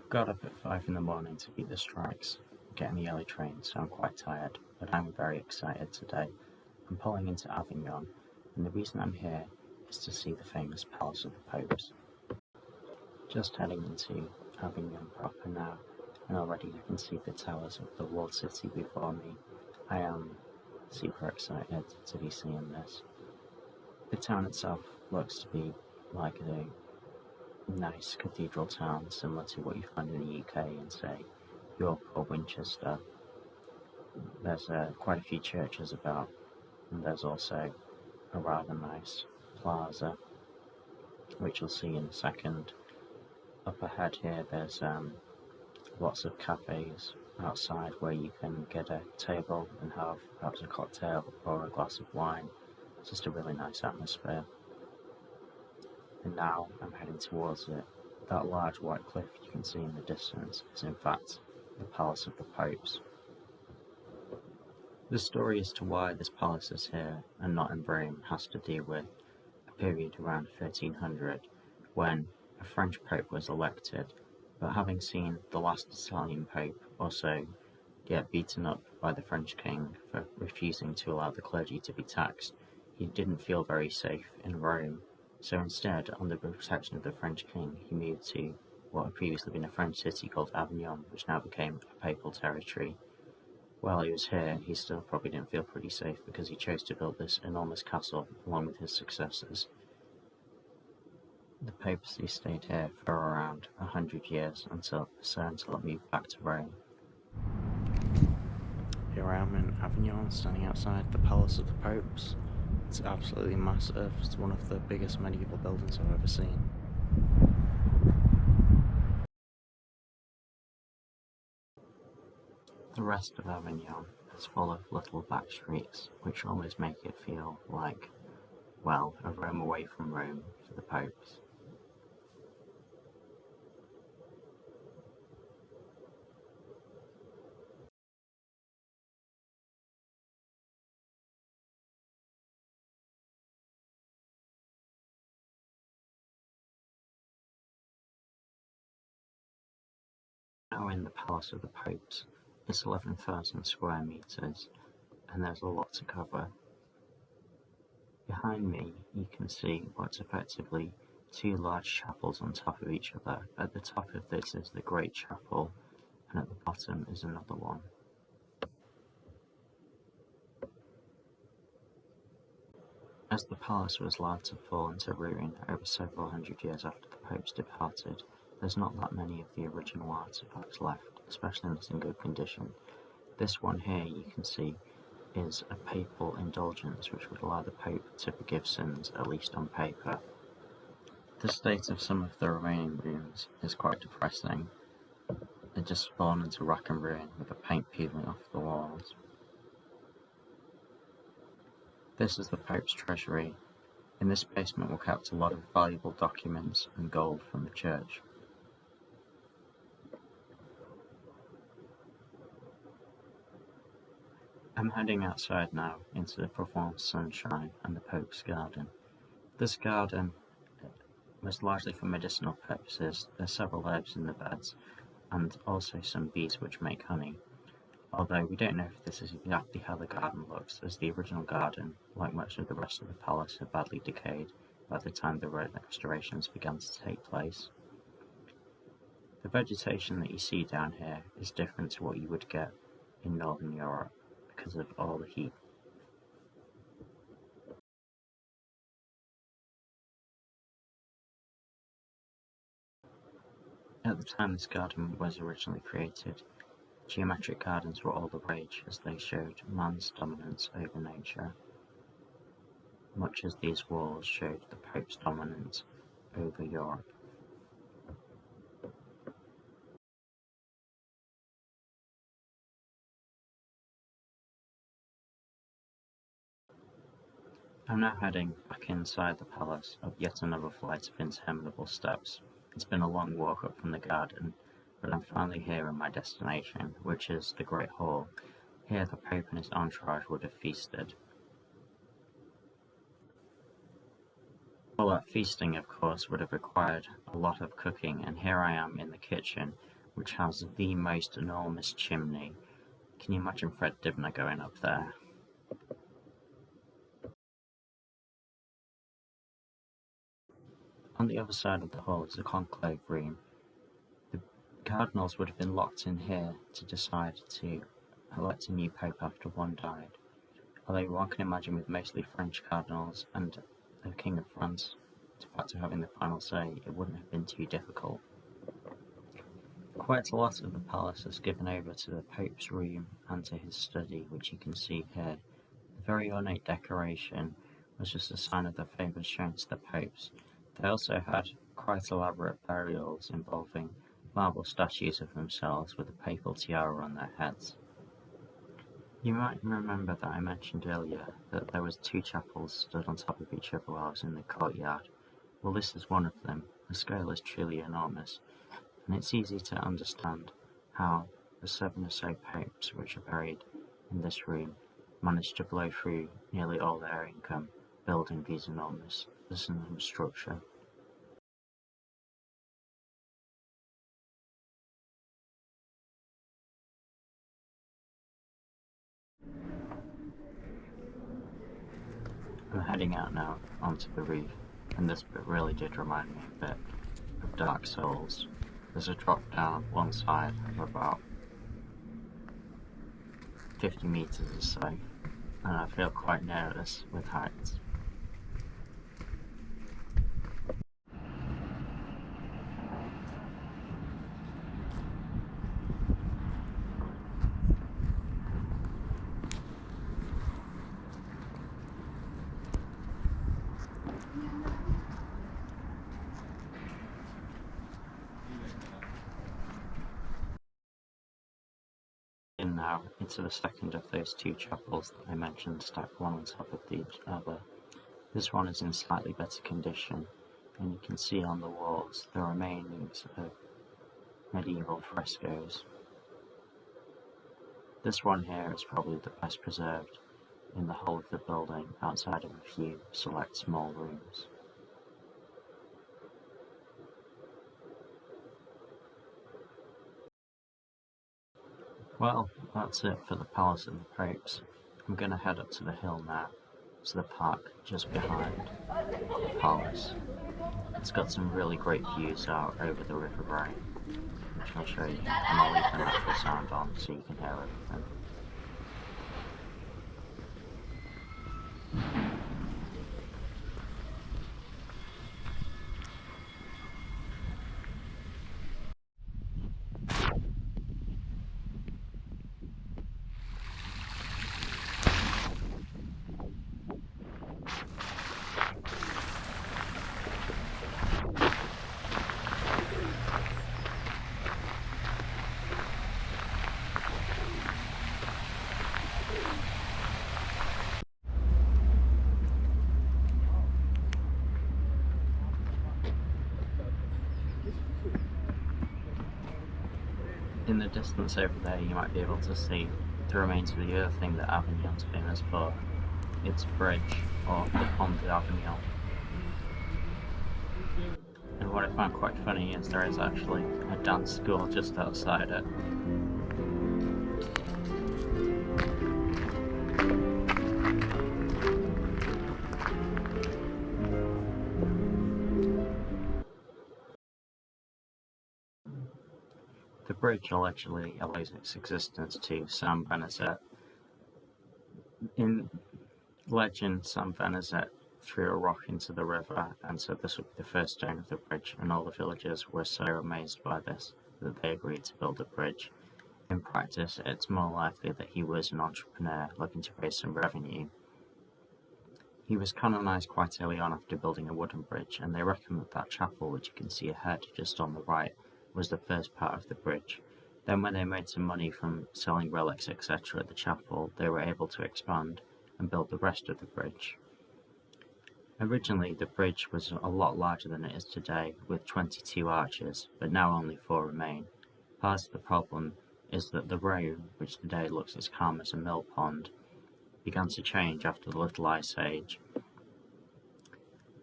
Got up at 5 in the morning to beat the strikes, getting the early train, so I'm quite tired, but I'm very excited today. I'm pulling into Avignon, and the reason I'm here is to see the famous Palace of the Popes. Just heading into Avignon proper now, and already I can see the towers of the walled city before me. I am super excited to be seeing this. The town itself looks to be like a nice cathedral town, similar to what you find in the UK in, say, York or Winchester. There's quite a few churches about, and there's also a rather nice plaza, which you'll see in a second. Up ahead here, there's lots of cafes outside where you can get a table and have perhaps a cocktail or a glass of wine. It's just a really nice atmosphere. And now I'm heading towards it. That large white cliff you can see in the distance is in fact the Palace of the Popes. The story as to why this palace is here and not in Rome has to do with a period around 1300 when a French Pope was elected, but having seen the last Italian Pope also get beaten up by the French king for refusing to allow the clergy to be taxed, he didn't feel very safe in Rome. So instead, under the protection of the French king, he moved to what had previously been a French city called Avignon, which now became a papal territory. While he was here, he still probably didn't feel pretty safe because he chose to build this enormous castle along with his successors. The papacy stayed here for around 100 years until it moved back to Rome. Here I am in Avignon, standing outside the Palace of the Popes. It's absolutely massive. It's one of the biggest medieval buildings I've ever seen. The rest of Avignon is full of little back streets, which almost make it feel like, well, a Rome away from Rome for the popes. Now in the Palace of the Popes, it's 11,000 square meters, and there's a lot to cover. Behind me, you can see what's effectively two large chapels on top of each other. At the top of this is the Great Chapel, and at the bottom is another one. As the palace was allowed to fall into ruin over several hundred years after the popes departed, there's not that many of the original artifacts left, especially not in good condition. This one here you can see is a papal indulgence which would allow the Pope to forgive sins, at least on paper. The state of some of the remaining rooms is quite depressing. They're just fallen into rack and ruin with the paint peeling off the walls. This is the Pope's treasury. In this basement were kept a lot of valuable documents and gold from the church. I'm heading outside now into the Provence sunshine and the Pope's garden. This garden was largely for medicinal purposes. There's several herbs in the beds and also some bees which make honey. Although we don't know if this is exactly how the garden looks, as the original garden, like much of the rest of the palace, had badly decayed by the time the restorations began to take place. The vegetation that you see down here is different to what you would get in Northern Europe because of all the heat. At the time this garden was originally created, geometric gardens were all the rage as they showed man's dominance over nature, much as these walls showed the Pope's dominance over Europe. I'm now heading back inside the palace up yet another flight of interminable steps. It's been a long walk up from the garden, but I'm finally here in my destination, which is the Great Hall. Here the Pope and his entourage would have feasted. Well, that feasting, of course, would have required a lot of cooking, and here I am in the kitchen, which has the most enormous chimney. Can you imagine Fred Dibner going up there? On the other side of the hall is the conclave room. The cardinals would have been locked in here to decide to elect a new pope after one died. Although one can imagine with mostly French cardinals and the King of France de facto having the final say, it wouldn't have been too difficult. Quite a lot of the palace is given over to the Pope's room and to his study, which you can see here. The very ornate decoration was just a sign of the favours shown to the popes. They also had quite elaborate burials involving marble statues of themselves with a papal tiara on their heads. You might remember that I mentioned earlier that there was 2 chapels stood on top of each other while I was in the courtyard. Well, this is one of them. The scale is truly enormous, and it's easy to understand how the 7 or so popes which are buried in this room managed to blow through nearly all their income building this enormous structure. I'm heading out now onto the roof, and this bit really did remind me a bit of Dark Souls. There's a drop down one side of about 50 meters or so, and I feel quite nervous with heights. In now into the second of those 2 chapels that I mentioned, stacked one on top of each other. This one is in slightly better condition, and you can see on the walls the remainings of medieval frescoes. This one here is probably the best preserved in the whole of the building, outside of a few select small rooms. Well, that's it for the Palace of the Popes. I'm going to head up to the hill now, to the park just behind the palace. It's got some really great views out over the River Rhine, which I'll show you, and I'll leave the natural sound on so you can hear everything. In the distance over there, you might be able to see the remains of the other thing that Avignon's famous for, its bridge, or the Pont de Avignon. And what I find quite funny is there is actually a dance school just outside it. The bridge allegedly owes its existence to Saint Benazet. In legend, Saint Benazet threw a rock into the river and said this would be the first stone of the bridge, and all the villagers were so amazed by this that they agreed to build a bridge. In practice, it's more likely that he was an entrepreneur looking to raise some revenue. He was canonised quite early on after building a wooden bridge, and they reckon that that chapel, which you can see ahead just on the right, was the first part of the bridge. Then when they made some money from selling relics etc. at the chapel, they were able to expand and build the rest of the bridge. Originally, the bridge was a lot larger than it is today, with 22 arches, but now only 4 remain. Part of the problem is that the Rhone, which today looks as calm as a mill pond, began to change after the Little Ice Age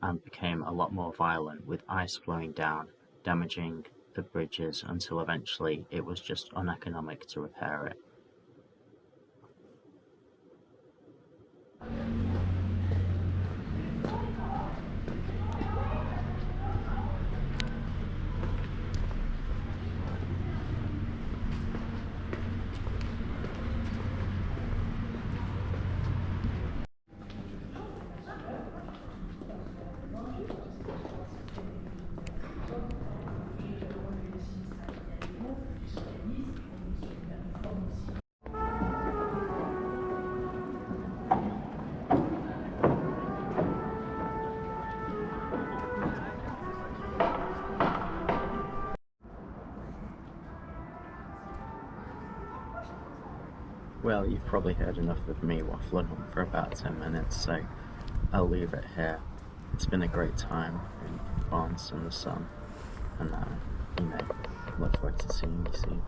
and became a lot more violent, with ice flowing down, damaging the bridges until eventually it was just uneconomic to repair it. Well, you've probably heard enough of me waffling on for about 10 minutes, so I'll leave it here. It's been a great time in France and the sun, and look forward to seeing you soon.